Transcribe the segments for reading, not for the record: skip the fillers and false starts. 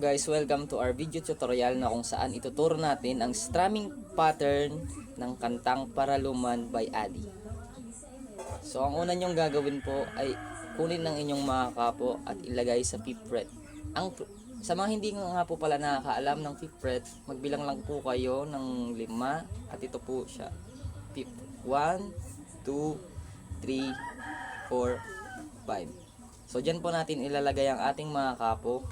guys, welcome to our video tutorial na kung saan ituturo natin ang strumming pattern ng kantang Paraluman by Adi. So ang una nyong gagawin po ay kunin ng inyong mga kapo at ilagay sa 5th fret. Sa mga hindi nga po pala nakakaalam ng 5th fret, magbilang lang po kayo ng 5 at ito po siya. 5th. 1, 2, 3, 4, 5. So dyan po natin ilalagay ang ating mga kapo.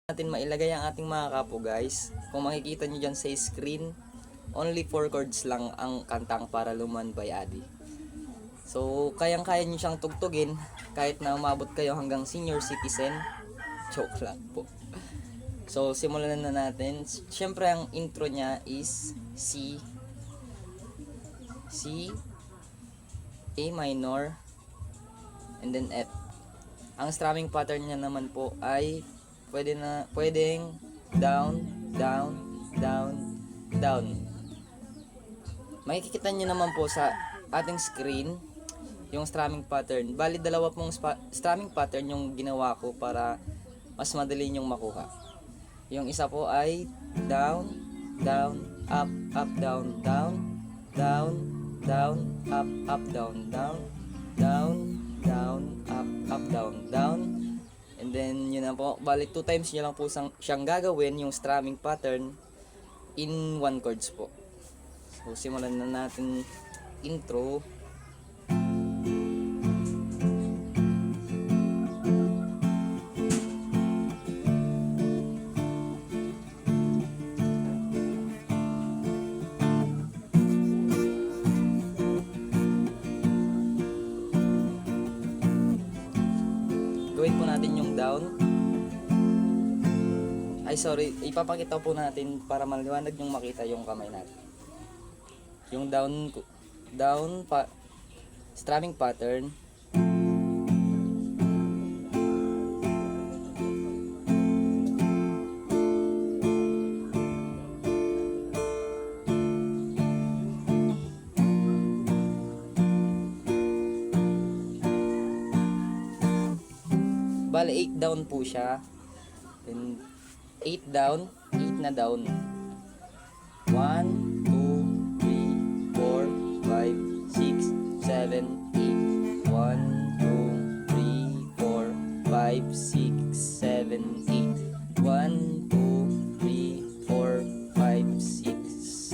Natin mailagay ang ating mga kapo guys. Kung makikita nyo dyan sa screen, only 4 chords lang ang kantang Paraluman by Adi. So kayang-kaya nyo siyang tugtugin kahit na umabot kayo hanggang senior citizen. Joke lang po. So simulan na natin. Siyempre ang intro niya is C, A minor, and then F. Ang strumming pattern niya naman po ay pwedeng down, down, down, down. Makikita niyo naman po sa ating screen yung strumming pattern. Bali dalawa pong strumming pattern yung ginawa ko para mas madali nyong makuha. Yung isa po ay down, down, up, up, down, down, down, down, up, up, down, down, down, down, up, up, down, down. And then yun na po, balik 2 times nyo lang po siyang gagawin yung strumming pattern in 1 chords po. So simulan na natin intro. Gawin po natin yung down. Ay sorry, ipapakita po natin para maliwanag yung makita yung kamay natin. Yung strumming pattern. Bale 8 down po siya. Then 8 down, 8 na down. 1, 2, 3, 4, 5, 6, 7, 8. 1, 2, 3, 4, 5, 6, 7, 8. 1, 2, 3, 4, 5, 6,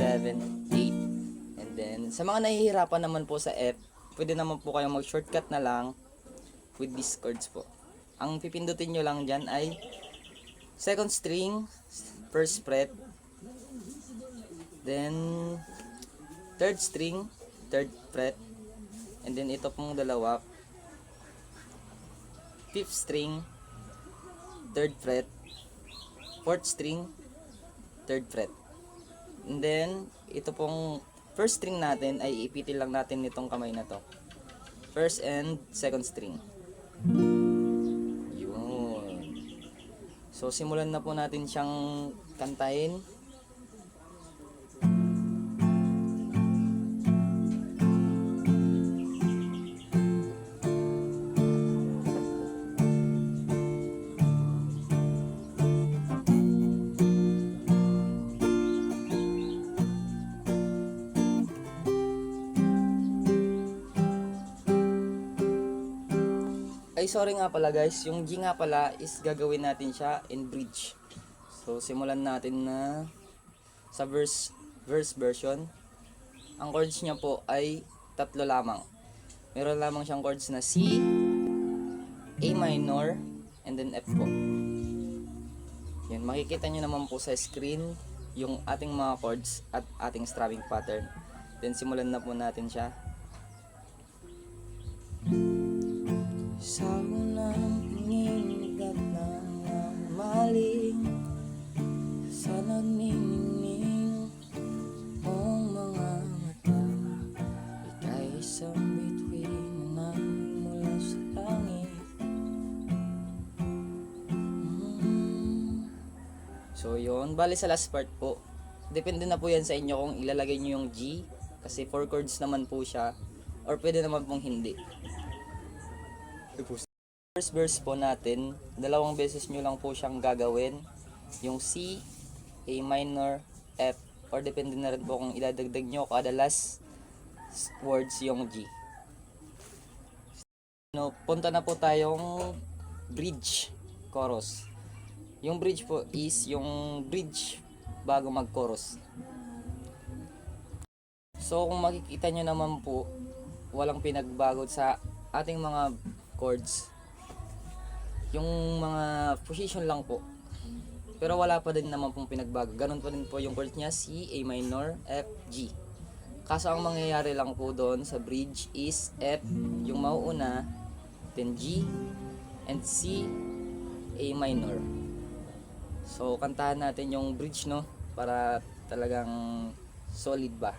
7, 8. And then sa mga nahihirapan naman po sa F, pwede naman po kayong mag-shortcut na lang with these chords po. Ang pipindutin nyo lang dyan ay 2nd string, 1st fret, then 3rd string, 3rd fret, and then ito pong dalawa, 5th string, 3rd fret, 4th string, 3rd fret. And then ito pong 1st string natin ay ipitil lang natin nitong kamay na to. 1st and 2nd string. So simulan na po natin siyang kantahin. Ay sorry nga pala guys, yung G nga pala is gagawin natin siya in bridge. So simulan natin na sa verse version. Ang chords niya po ay 3 lamang. Meron lamang siyang chords na C, A minor, and then F po. Yan, makikita nyo naman po sa screen yung ating mga chords at ating strumming pattern. Then simulan na po natin siya. Sa unang pinigat ng maling, sa nagniningning mong mga mata, ika'y isang bituin na mula sa langit. So yun, bali sa last part po, depende na po yan sa inyo kung ilalagay nyo yung G, kasi 4 chords naman po siya, or pwede naman pong hindi. First verse po natin, dalawang beses nyo lang po siyang gagawin. Yung C, A minor, F, or depende na rin po kung idadagdag nyo kada last words yung G. No, punta na po tayong bridge, chorus. Yung bridge po is yung bridge bago mag-chorus. So kung makikita nyo naman po, walang pinagbago sa ating mga chords. Yung mga position lang po. Pero wala pa din naman pong pinagbago. Ganun pa din po yung chords niya, C, A minor, F, G. Kaso ang mangyayari lang po doon sa bridge is F, yung mauuna, then G, and C, A minor. So kantahan natin yung bridge, no, para talagang solid ba.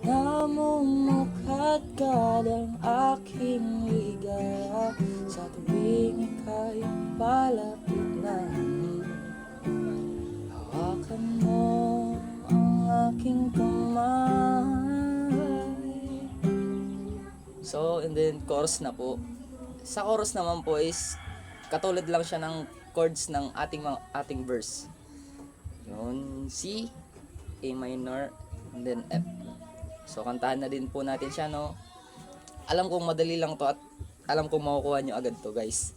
Namumukhat ka ng aking ligaya sa tuwing ika'y palapit na. Hawakan mo ang aking kamay. So, and then chorus na po. Sa chorus naman po is katulad lang siya ng chords ng ating verse. Yun, C, A minor, and then F. So kantahan na din po natin siya, no. Alam kong madali lang to at alam kong makukuha nyo agad to, guys.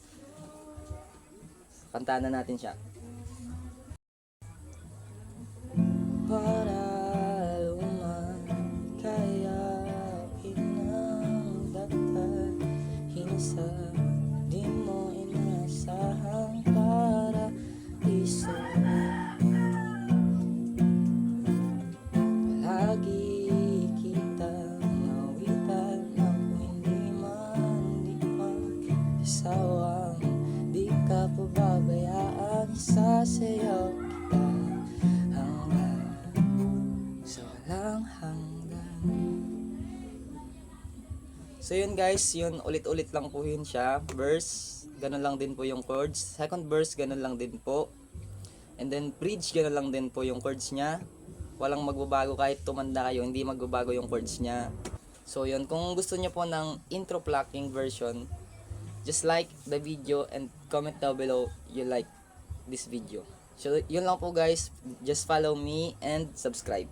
Kantahan na natin siya. Para lumakayapin ng dapat, hinasa di mo inasahang para iso. Palagi sawang di ka pababayaan, sasayaw kita hanggang sa walang hanggan. So yun guys, yun ulit-ulit lang po yun siya. Verse, ganun lang din po yung chords. Second verse, ganun lang din po. And then bridge, ganun lang din po yung chords niya. Walang magbabago kahit tumanda kayo, hindi magbabago yung chords niya. So yun, kung gusto niyo po ng intro plucking version, just like the video and comment down below you like this video. So yun lang po guys, just follow me and subscribe.